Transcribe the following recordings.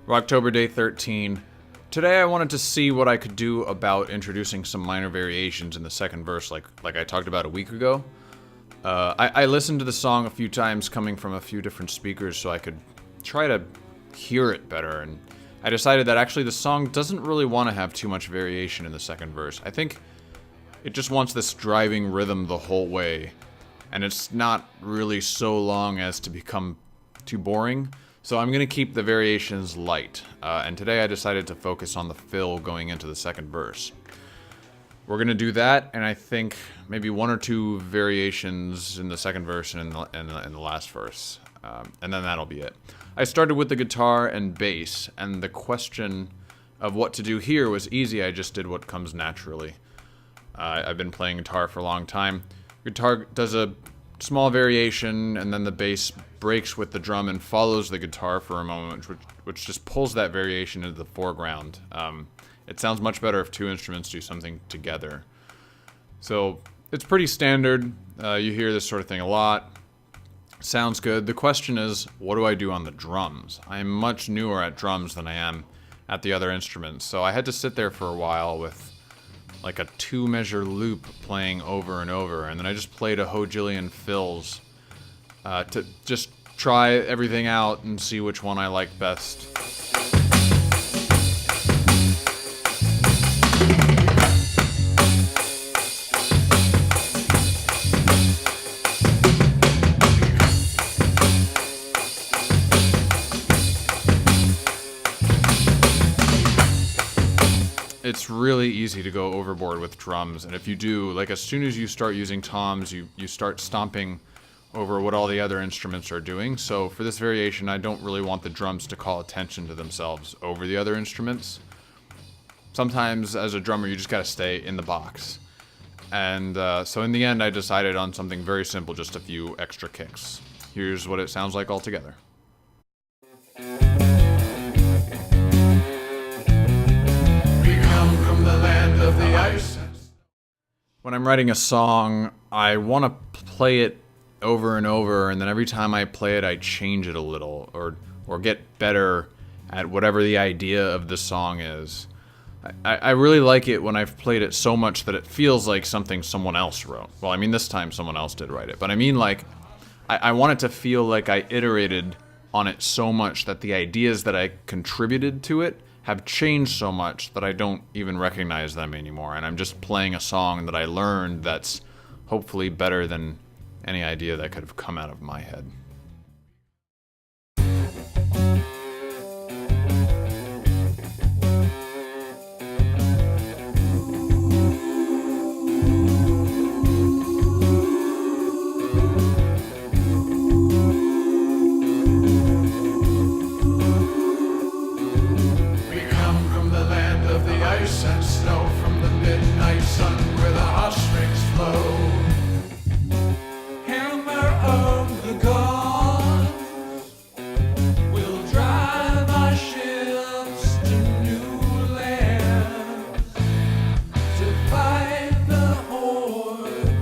October day 13. Today I wanted to see what I could do about introducing some minor variations in the second verse like I talked about a week ago. I listened to the song a few times coming from a few different speakers so I could try to hear it better, and I decided that actually the song doesn't really want to have too much variation in the second verse. I think it just wants this driving rhythm the whole way, and it's not really so long as to become too boring. So I'm going to keep the variations light, and today I decided to focus on the fill going into the second verse. We're going to do that, and I think maybe one or two variations in the second verse and in the last verse, and then that'll be it. I started with the guitar and bass, and the question of what to do here was easy. I just did what comes naturally. I've been playing guitar for a long time. Guitar does a small variation, and then the bass breaks with the drum and follows the guitar for a moment, which just pulls that variation into the foreground. It sounds much better if two instruments do something together. So it's pretty standard. You hear this sort of thing a lot. Sounds good. The question is, what do I do on the drums? I'm much newer at drums than I am at the other instruments, so I had to sit there for a while with like a 2-measure loop playing over and over, and then I just played a hojillion fills to just try everything out and see which one I like best. It's really easy to go overboard with drums, and if you do, like as soon as you start using toms, you start stomping over what all the other instruments are doing. So for this variation, I don't really want the drums to call attention to themselves over the other instruments. Sometimes as a drummer, you just gotta stay in the box. And so in the end, I decided on something very simple, just a few extra kicks. Here's what it sounds like all together. When I'm writing a song, I want to play it over and over, and then every time I play it, I change it a little, or get better at whatever the idea of the song is. I really like it when I've played it so much that it feels like something someone else wrote. Well, I mean, this time someone else did write it, but I mean, like, I want it to feel like I iterated on it so much that the ideas that I contributed to it have changed so much that I don't even recognize them anymore, and I'm just playing a song that I learned that's hopefully better than any idea that could have come out of my head. And snow from the midnight sun where the hot springs flow. Hammer of the gods will drive our ships to new lands to fight the horde,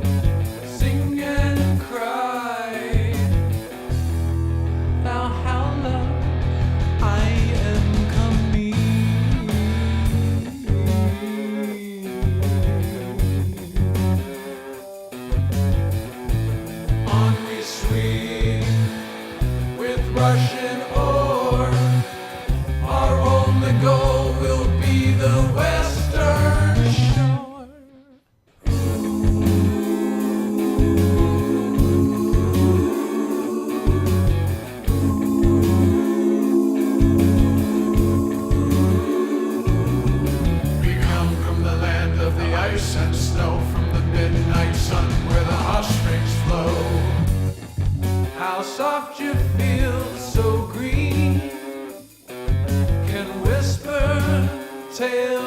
sing and cry. Now Howler, I am coming. Russian ore, our only goal will be the western shore. We come from the land of the ice and snow, from the midnight sun where the hot springs flow. How soft you feel, so green, can whisper tales